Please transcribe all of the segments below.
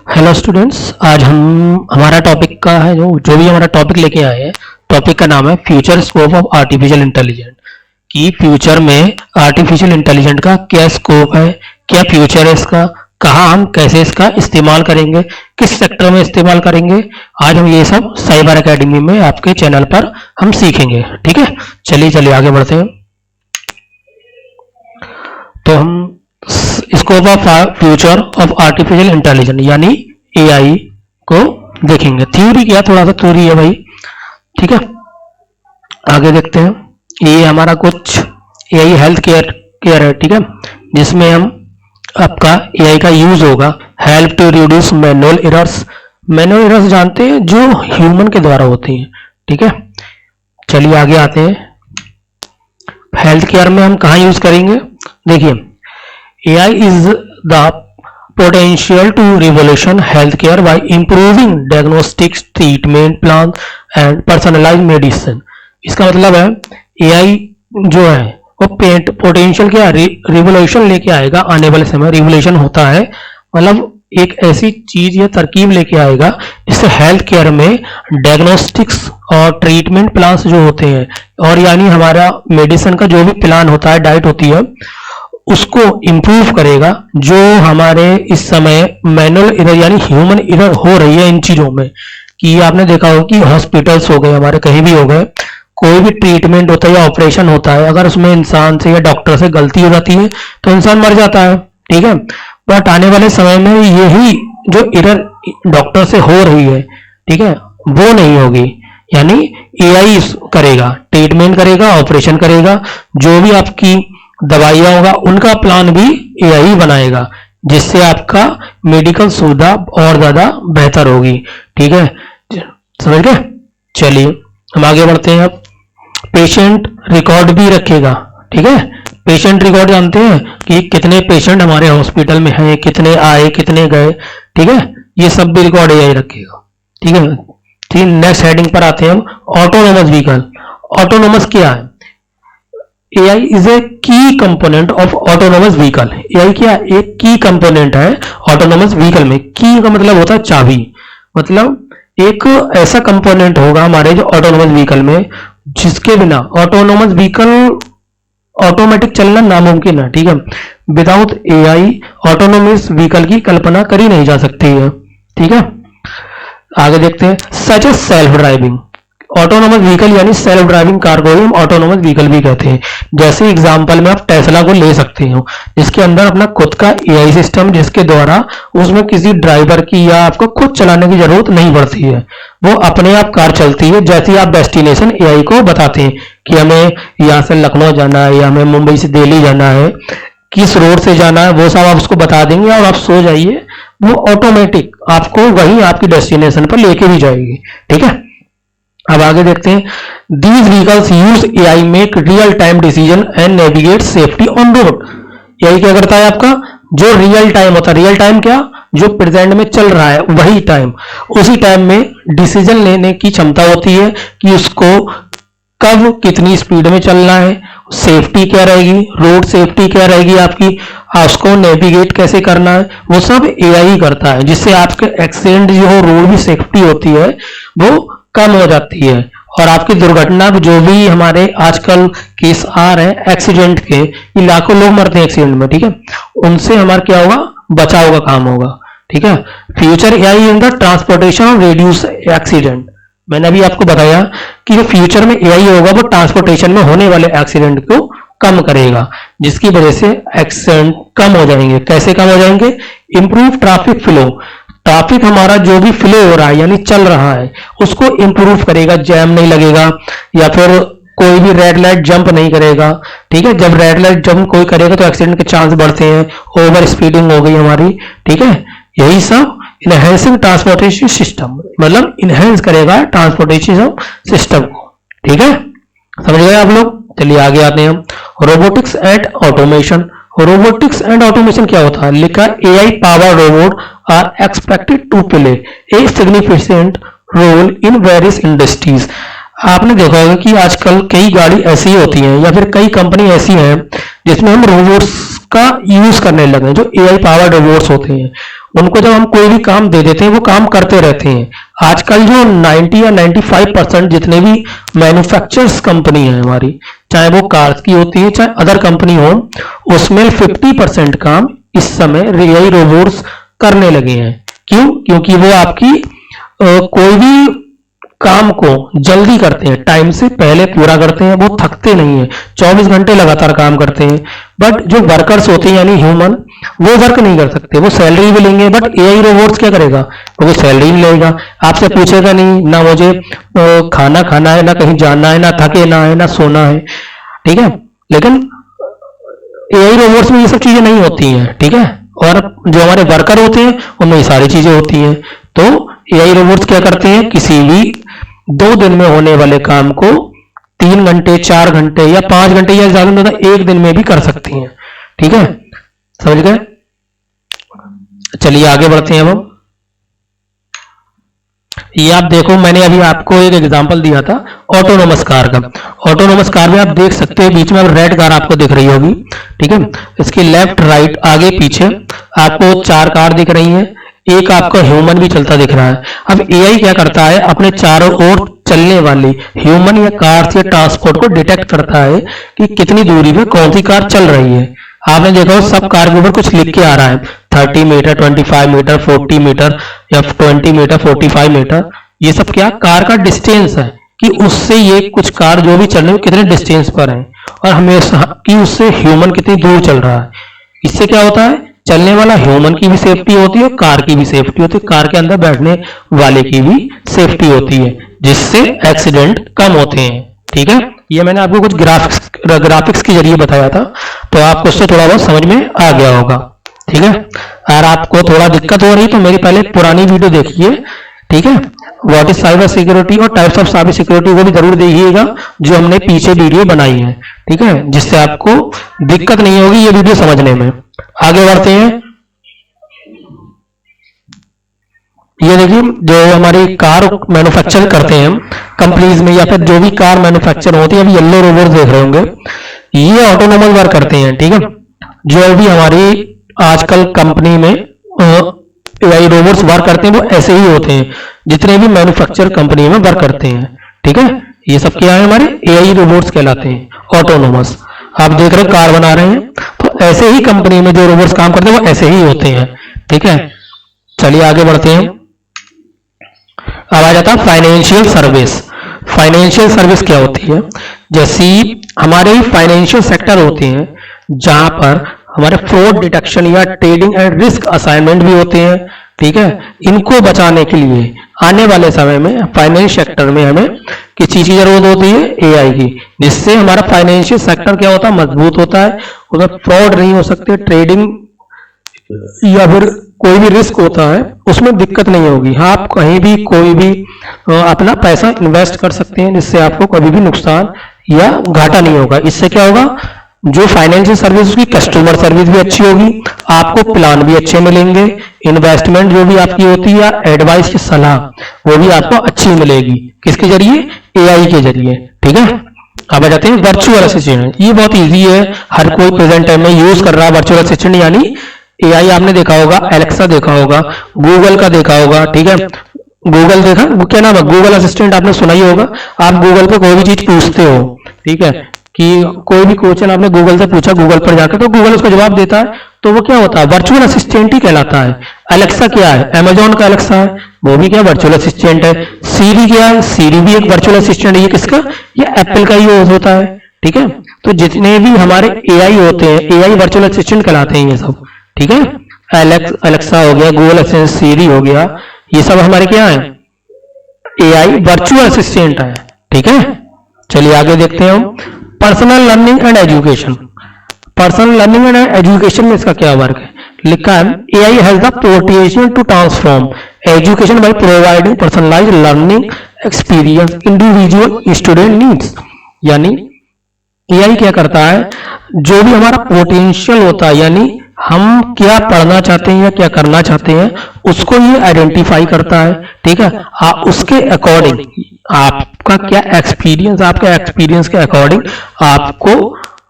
Hello students, आज हम हमारा टॉपिक का है जो भी हमारा टॉपिक लेके आए हैं। टॉपिक का नाम है future scope of artificial intelligent. कि फ्यूचर में आर्टिफिशियल इंटेलिजेंट का क्या स्कोप है, क्या फ्यूचर है इसका, कहाँ हम कैसे इसका इस्तेमाल करेंगे, किस सेक्टर में इस्तेमाल करेंगे। आज हम ये सब साइबर एकेडमी में आपके चैनल पर हम सीखेंगे। ठीक है, चलिए आगे बढ़ते हैं। तो हम scope of future of artificial intelligence यानी एआई को देखेंगे। थ्योरी क्या, थोड़ा सा थ्योरी है भाई। ठीक है, आगे देखते हैं। ये हमारा कुछ एआई हेल्थ केयर है। ठीक है, जिसमें हम आपका एआई का यूज होगा help to reduce manual errors. Manual errors जानते हैं, जो ह्यूमन के द्वारा होती हैं। ठीक है, चलिए आगे आते हैं। हेल्थ केयर में हम कहाँ यूज करेंगे, देखिए AI is the potential to revolution healthcare by improving diagnostics, treatment plan and personalized medicine। इसका मतलब है AI जो है वो पोटेंशियल क्या रिवोल्यूशन लेके आएगा आने वाले समय। रिवोल्यूशन होता है मतलब एक ऐसी चीज या तरकीब लेके आएगा जिससे हेल्थ केयर में डायग्नोस्टिक्स और ट्रीटमेंट प्लान्स जो होते हैं, और यानी हमारा मेडिसिन का जो भी प्लान होता है, डाइट होती है, उसको इंप्रूव करेगा। जो हमारे इस समय मैनुअल एरर यानी ह्यूमन एरर हो रही है इन चीजों में, कि आपने देखा होगा कि हॉस्पिटल्स हो गए हमारे, कहीं भी हो गए, कोई भी ट्रीटमेंट होता है या ऑपरेशन होता है, अगर उसमें इंसान से या डॉक्टर से गलती हो जाती है तो इंसान मर जाता है। ठीक है, बट आने वाले समय में यही जो एरर डॉक्टर से हो रही है, ठीक है, वो नहीं होगी। यानी एआई करेगा, ट्रीटमेंट करेगा, ऑपरेशन करेगा, जो भी आपकी दवाइयां होगा उनका प्लान भी एआई बनाएगा, जिससे आपका मेडिकल सुविधा और ज्यादा बेहतर होगी। ठीक है, समझ गए। चलिए हम आगे बढ़ते हैं। अब पेशेंट रिकॉर्ड भी रखेगा। ठीक है, पेशेंट रिकॉर्ड जानते हैं कि कितने पेशेंट हमारे हॉस्पिटल में हैं, कितने आए, कितने गए। ठीक है, ये सब भी रिकॉर्ड एआई रखेगा। ठीक है, ठीक, नेक्स्ट हेडिंग पर आते हैं हम। Autonomous vehicle. ऑटोनोमस क्या है? AI इज ए की component of autonomous vehicle. AI क्या एक की कंपोनेंट है ऑटोनोमस व्हीकल में। की का मतलब होता है चाबी, मतलब एक ऐसा कंपोनेंट होगा हमारे जो ऑटोनोमस व्हीकल में, जिसके बिना ऑटोनोमस व्हीकल ऑटोमेटिक चलना नामुमकिन है। ठीक है, विदाउट AI ऑटोनोमस व्हीकल की कल्पना करी नहीं जा सकती है। ठीक है, आगे देखते हैं। Such a self driving. Autonomous vehicle यानी सेल्फ ड्राइविंग कार को हम ऑटोनोमस व्हीकल भी कहते हैं। जैसे एग्जांपल में आप टेस्ला को ले सकते हो, जिसके अंदर अपना खुद का एआई सिस्टम, जिसके द्वारा उसमें किसी ड्राइवर की या आपको खुद चलाने की जरूरत नहीं पड़ती है, वो अपने आप कार चलती है। जैसे आप डेस्टिनेशन एआई को बताते हैं कि हमें यहाँ से लखनऊ जाना है या हमें मुंबई से दिल्ली जाना है, किस रोड से जाना है, वो सब आप उसको बता देंगे और आप सो जाइए, वो ऑटोमेटिक आपको वहीं आपकी डेस्टिनेशन पर लेके भी जाएगी। ठीक है, अब आगे देखते हैं। These vehicles use AI make real time decision and navigate safety on road. AI क्या करता है आपका, जो रियल टाइम होता है, रियल टाइम क्या, जो प्रेजेंट में चल रहा है वही टाइम, उसी टाइम में डिसीजन लेने की क्षमता होती है कि उसको कब कितनी स्पीड में चलना है, सेफ्टी क्या रहेगी, रोड सेफ्टी क्या रहेगी आपकी, उसको नेविगेट कैसे करना है, वो सब एआई करता है, जिससे आपके एक्सीडेंट जो हो, रोड भी सेफ्टी होती है वो कम हो जाती है, और आपकी दुर्घटना जो भी हमारे आजकल केस आ रहे हैं एक्सीडेंट के, ये लाखों लोग मरते हैं एक्सीडेंट में। ठीक है, उनसे हमारा क्या होगा, बचाव का काम होगा। ठीक है, future AI in the transportation of reduce accident. मैंने अभी आपको बताया कि जो फ्यूचर में एआई होगा वो ट्रांसपोर्टेशन में होने वाले एक्सीडेंट को कम करेगा, जिसकी वजह से एक्सीडेंट कम हो जाएंगे। कैसे कम हो जाएंगे? Improve traffic flow. ट्रैफिक हमारा जो भी फ्लो हो रहा है यानी चल रहा है, उसको इंप्रूव करेगा, जैम नहीं लगेगा, या फिर कोई भी रेड लाइट जंप नहीं करेगा। ठीक है, जब रेड लाइट जंप कोई करेगा तो एक्सीडेंट के चांस बढ़ते हैं, ओवर स्पीडिंग हो गई हमारी। ठीक है, यही सब इनहेंसिंग ट्रांसपोर्टेशन सिस्टम, मतलब इनहेंस करेगा ट्रांसपोर्टेशन सिस्टम को। ठीक है, समझ गए आप लोग। चलिए आगे आते हैं हम। Robotics and automation. Robotics and automation क्या होता है? लिखा AI power robot are expected to play a significant role in various industries. आपने देखा होगा कि आजकल कई गाड़ी ऐसी होती हैं या फिर कई कंपनी ऐसी हैं जिसमें हम रोबोट्स का यूज करने लगे हैं, जो एआई पावर्ड रोबोट्स होते हैं। उनको जब हम कोई भी काम दे देते हैं वो काम करते रहते हैं। आजकल जो 90 या 95% जितने भी मैन्युफैक्चरर्स कंपनी है हमारी, चाहे वो कार्स की होती है चाहे अदर कंपनी हो, उसमें 50% काम इस समय एआई रोबोट्स करने लगे हैं। क्यों? क्योंकि वो आपकी कोई भी काम को जल्दी करते हैं, टाइम से पहले पूरा करते हैं, वो थकते नहीं है, 24 घंटे लगातार काम करते हैं। बट जो वर्कर्स होते हैं यानी ह्यूमन, वो वर्क नहीं कर सकते, वो सैलरी भी लेंगे, बट एआई रोबोट्स क्या करेगा? वो सैलरी नहीं लेगा, आपसे पूछेगा नहीं, ना मुझे खाना खाना है, ना कहीं जाना है, ना थके ना है, ना सोना है, ठीक है। लेकिन एआई रोबोट्स में ये सब चीजें नहीं होती हैं, ठीक है। और जो हमारे वर्कर होते हैं उनमें ये सारी चीजें होती हैं। तो एआई रोबोट्स क्या करते हैं? किसी भी 2 दिन में होने वाले काम को 3 घंटे, 4 घंटे या 5 घंटे या ज्यादा से ज्यादा 1 दिन में भी कर सकती हैं, ठीक है। समझ गए? चलिए आगे बढ़ते हैं। अब हम ये आप देखो, मैंने अभी आपको एक एग्जांपल दिया था ऑटोनोमस कार का। ऑटोनोमस कार में आप देख सकते हैं बीच में अब रेड कार आपको दिख रही होगी, ठीक है। इसके लेफ्ट राइट आगे पीछे आपको 4 कार दिख रही हैं, एक आपका ह्यूमन भी चलता दिख रहा है। अब एआई क्या करता है? अपने चारों ओर चलने वाली ह्यूमन या कार या ट्रांसपोर्ट को डिटेक्ट करता है कि कितनी दूरी पे कौन सी कार चल रही है। आपने देखा हो सब कार के ऊपर कुछ लिख के आ रहा है, 30 मीटर, 25 मीटर, 40 मीटर या 20 मीटर, 45 मीटर। ये सब क्या? कार का डिस्टेंस है कि उससे ये कुछ कार जो भी चल रही है कितने डिस्टेंस पर है, और हमेशा कि उससे ह्यूमन कितनी दूर चल रहा है। इससे क्या होता है? चलने वाला ह्यूमन की भी सेफ्टी होती है, कार की भी सेफ्टी होती है, कार के अंदर बैठने वाले की भी सेफ्टी होती है, जिससे एक्सीडेंट कम होते हैं, ठीक है। ये मैंने आपको कुछ ग्राफिक्स के जरिए बताया था, तो आपको उससे थोड़ा बहुत समझ में आ गया होगा, ठीक है। अगर आपको थोड़ा दिक्कत हो रही तो मेरी पहले पुरानी वीडियो देखिए, ठीक है। व्हाट इज साइबर सिक्योरिटी और टाइप्स ऑफ साइबर सिक्योरिटी को भी जरूर देखिएगा, जो हमने पीछे वीडियो बनाई है, ठीक है, जिससे आपको दिक्कत नहीं होगी ये वीडियो समझने में। आगे बढ़ते हैं। ये देखिए, जो हमारी कार मैन्युफैक्चर करते हैं हम कंपनीज में या फिर जो भी कार मैन्युफैक्चर होती है, अभी येलो रोबोट देख रहे होंगे, ये ऑटोनोमस वर्क करते हैं, ठीक है। जो भी हमारी आजकल कंपनी में एआई रोबोट्स वर्क करते हैं वो ऐसे ही होते हैं, जितने भी मैन्युफैक्चर कंपनी में वर्क करते हैं, ठीक है। ये सब क्या है? हमारे एआई रोबोट्स कहलाते हैं, ऑटोनोमस। आप देख रहे हो कार बना रहे हैं, तो ऐसे ही कंपनी में जो रोबोट्स काम करते हैं वो ऐसे ही होते हैं, ठीक है। चलिए आगे बढ़ते हैं। अब आ जाता है फाइनेंशियल सर्विस। फाइनेंशियल सर्विस क्या होती है? जैसी हमारे फाइनेंशियल सेक्टर होते हैं जहां पर हमारे फ्रॉड डिटेक्शन या ट्रेडिंग एंड रिस्क असाइनमेंट भी होते हैं, ठीक है। इनको बचाने के लिए आने वाले समय में फाइनेंस सेक्टर में हमें किस चीज की जरूरत होती है? एआई की, जिससे हमारा फाइनेंशियल सेक्टर क्या होता है? मजबूत होता है, उसमें फ्रॉड नहीं हो सकते, ट्रेडिंग या फिर कोई भी रिस्क होता है उसमें दिक्कत नहीं होगी। हाँ, आप कहीं भी कोई भी अपना पैसा इन्वेस्ट कर सकते हैं, जिससे आपको कभी भी नुकसान या घाटा नहीं होगा। इससे क्या होगा? जो फाइनेंशियल सर्विस की कस्टमर सर्विस भी अच्छी होगी, आपको प्लान भी अच्छे मिलेंगे, इन्वेस्टमेंट जो भी आपकी होती है या एडवाइस की सलाह वो भी आपको अच्छी मिलेगी। किसके जरिए? एआई के जरिए, ठीक है। अब आ जाते हैं वर्चुअल असिस्टेंट। ये बहुत इजी है, हर कोई प्रेजेंट टाइम में यूज कर रहा है वर्चुअल असिस्टेंट यानी एआई। आपने देखा होगा, एलेक्सा देखा होगा, गूगल का देखा होगा, ठीक है। गूगल देखा, वो क्या नाम है? गूगल असिस्टेंट आपने सुना ही होगा। आप गूगल पे कोई भी चीज पूछते हो, ठीक है, कि कोई भी क्वेश्चन आपने गूगल से पूछा गूगल पर जाकर, तो गूगल उसको जवाब देता है, तो वो क्या होता है? वर्चुअल असिस्टेंट ही कहलाता है। अलेक्सा क्या है? अमेजोन का अलेक्सा है, वो भी क्या वर्चुअल असिस्टेंट है। सीरी क्या है? सीरी भी एक वर्चुअल असिस्टेंट है। ये किसका? ये एप्पल का ही यूज होता है, ठीक है। तो जितने भी हमारे एआई होते हैं, एआई वर्चुअल असिस्टेंट कहलाते हैं ये सब, ठीक है। अलेक्सा हो गया, गूगल असिस्टेंट, सीरी हो गया, ये सब हमारे क्या है? एआई वर्चुअल असिस्टेंट है, ठीक है। चलिए आगे देखते हैं हम personal learning and education. Personal learning and education में इसका क्या वर्क है? लिखा है AI has the potential to transform education by providing personalized learning experience individual student needs. यानी एआई क्या करता है? जो भी हमारा पोटेंशियल होता है, यानी हम क्या पढ़ना चाहते हैं या क्या करना चाहते हैं, उसको ये आइडेंटिफाई करता है, ठीक है। उसके अकॉर्डिंग आपका क्या एक्सपीरियंस, आपका एक्सपीरियंस के अकॉर्डिंग आपको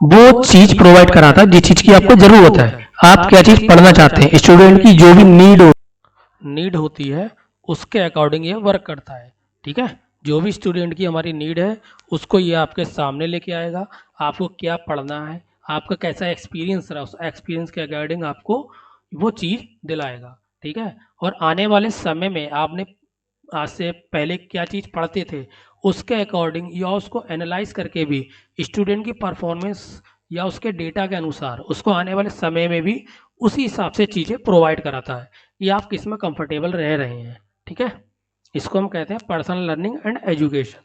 वो चीज प्रोवाइड कराता है जिस चीज की आपको जरूरत है। आप क्या चीज पढ़ना चाहते हैं, स्टूडेंट की जो भी नीड होती है उसके अकॉर्डिंग ये वर्क करता है। ठीक है, जो भी स्टूडेंट की हमारी नीड है उसको ये आपके सामने लेके आएगा, आपको क्या पढ़ना है, आपका कैसा एक्सपीरियंस रहा, उस एक्सपीरियंस के अकॉर्डिंग आपको वो चीज़ दिलाएगा। ठीक है, और आने वाले समय में आपने आज से पहले क्या चीज़ पढ़ते थे उसके अकॉर्डिंग या उसको एनालाइज करके भी स्टूडेंट की परफॉर्मेंस या उसके डेटा के अनुसार उसको आने वाले समय में भी उसी हिसाब से चीज़ें प्रोवाइड कराता है कि आप किस में कंफर्टेबल रह रहे हैं। ठीक है, इसको हम कहते हैं पर्सनल लर्निंग एंड एजुकेशन।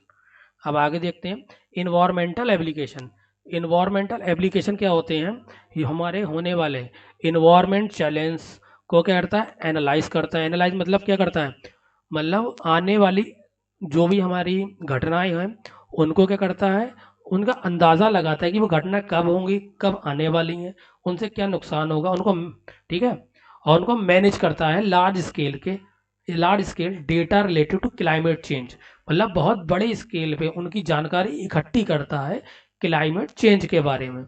अब आगे देखते हैं इन्वायरमेंटल एप्लीकेशन। इन्वायरमेंटल एप्लीकेशन क्या होते हैं, ये हमारे होने वाले इन्वायरमेंट चैलेंज को क्या करता है, एनालाइज करता है। एनालाइज मतलब क्या करता है, मतलब आने वाली जो भी हमारी घटनाएं हैं उनको क्या करता है, उनका अंदाज़ा लगाता है कि वो घटना कब होंगी, कब आने वाली हैं, उनसे क्या नुकसान होगा उनको। ठीक है, और उनको मैनेज करता है large scale data related to climate change, मतलब बहुत बड़े स्केल पे उनकी जानकारी इकट्ठी करता है क्लाइमेट चेंज के बारे में।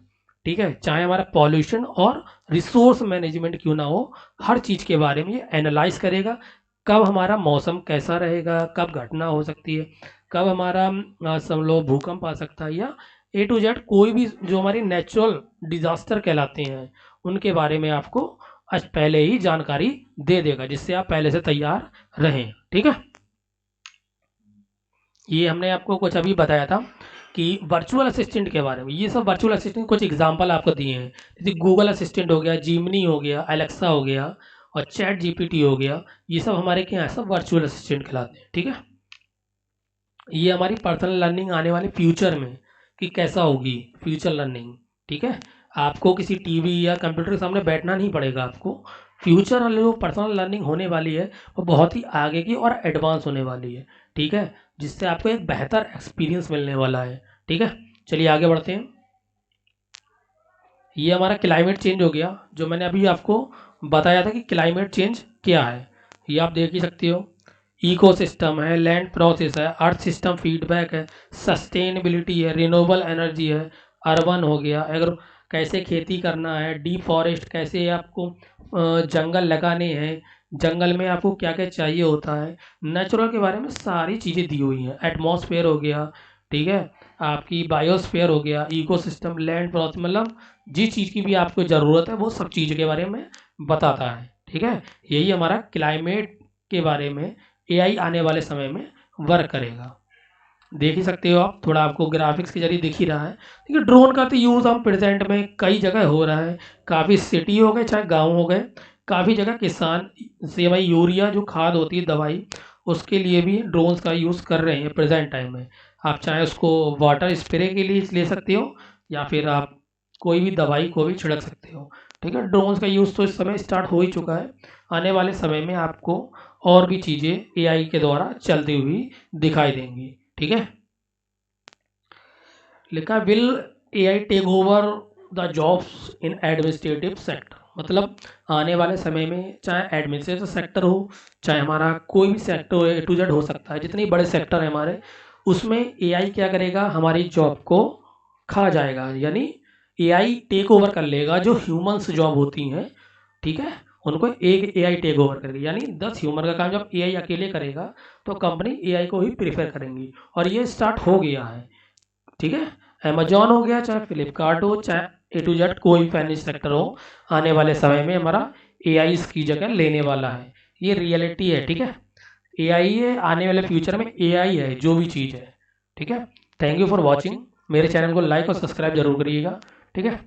ठीक है, चाहे हमारा पॉल्यूशन और रिसोर्स मैनेजमेंट क्यों ना हो, हर चीज़ के बारे में ये एनालाइज करेगा। कब हमारा मौसम कैसा रहेगा, कब घटना हो सकती है, कब हमारा समझ लो भूकंप आ सकता है, या ए टू जेड कोई भी जो हमारी नेचुरल डिजास्टर कहलाते हैं उनके बारे में आपको आज पहले ही जानकारी दे देगा, जिससे आप पहले से तैयार रहें। ठीक है, ये हमने आपको कुछ अभी बताया था कि वर्चुअल असिस्टेंट के बारे में। ये सब वर्चुअल असिस्टेंट कुछ एग्जांपल आपको दिए हैं, जैसे गूगल असिस्टेंट हो गया, जीमनी हो गया, एलेक्सा हो गया और चैट जीपीटी हो गया। ये सब हमारे क्या है, सब वर्चुअल असिस्टेंट कहलाते हैं। ठीक है, ये हमारी पर्सनल लर्निंग आने वाले फ्यूचर में कि कैसा होगी फ्यूचर लर्निंग। ठीक है, आपको किसी टीवी या कंप्यूटर के सामने बैठना नहीं पड़ेगा। आपको फ्यूचर जो पर्सनल लर्निंग होने वाली है वो बहुत ही आगे की और एडवांस होने वाली है। ठीक है, जिससे आपको एक बेहतर एक्सपीरियंस मिलने वाला है। ठीक है, चलिए आगे बढ़ते हैं। ये हमारा क्लाइमेट चेंज हो गया, जो मैंने अभी आपको बताया था कि क्लाइमेट चेंज क्या है। ये आप देख ही सकते हो, इकोसिस्टम है, लैंड प्रोसेस है, अर्थ सिस्टम फीडबैक है, सस्टेनेबिलिटी है, रिन्यूएबल एनर्जी है, अर्बन हो गया, अगर कैसे खेती करना है, डिफॉरेस्ट कैसे आपको जंगल लगाने हैं, जंगल में आपको क्या क्या चाहिए होता है, नेचुरल के बारे में सारी चीज़ें दी हुई हैं। एटमॉस्फेयर हो गया, ठीक है, आपकी बायोस्फीयर हो गया, इकोसिस्टम, लैंड प्रोसेस, मतलब जिस चीज़ की भी आपको ज़रूरत है वो सब चीज़ के बारे में बताता है। ठीक है, यही हमारा क्लाइमेट के बारे में एआई आने वाले समय में वर्क करेगा। देख ही सकते हो आप, थोड़ा आपको ग्राफिक्स के जरिए दिख ही रहा है। देखिए ड्रोन का तो यूज़ हम प्रेजेंट में कई जगह हो रहा है, काफ़ी सिटी हो गए चाहे गांव हो गए, काफ़ी जगह किसान से भाई यूरिया जो खाद होती है दवाई, उसके लिए भी ड्रोन्स का यूज़ कर रहे हैं प्रेजेंट टाइम में। आप चाहे उसको वाटर स्प्रे के लिए ले सकते हो या फिर आप कोई भी दवाई को भी छिड़क सकते हो। ठीक है, ड्रोन्स का यूज़ तो इस समय स्टार्ट हो ही चुका है, आने वाले समय में आपको और भी चीज़ें एआई के द्वारा चलती हुई दिखाई देंगी। ठीक है, लिखा will AI tech over the jobs in administrative sector, मतलब आने वाले समय में चाहे एडमिनिस्ट्रेटिव सेक्टर हो चाहे हमारा कोई भी सेक्टर हो, ए टू जेड हो सकता है, जितने बड़े सेक्टर है हमारे, उसमें एआई क्या करेगा, हमारी जॉब को खा जाएगा, यानी एआई टेक ओवर कर लेगा जो ह्यूमंस जॉब होती हैं। ठीक है, उनको एक एआई टेक ओवर करेगी, यानी 10 ह्यूमन का काम जब एआई अकेले करेगा तो कंपनी एआई को ही प्रीफर करेंगी, और ये स्टार्ट हो गया है। ठीक है, अमेजॉन हो गया चाहे फ्लिपकार्ट हो चाहे ए टू जेड कोई भी फाइनेंस सेक्टर हो, आने वाले समय में हमारा एआई इसकी जगह लेने वाला है। ये रियलिटी है। ठीक है, एआई है आने वाले फ्यूचर में, एआई है जो भी चीज़ है। ठीक है, थैंक यू फॉर वॉचिंग, मेरे चैनल को लाइक और सब्सक्राइब जरूर करिएगा। ठीक है।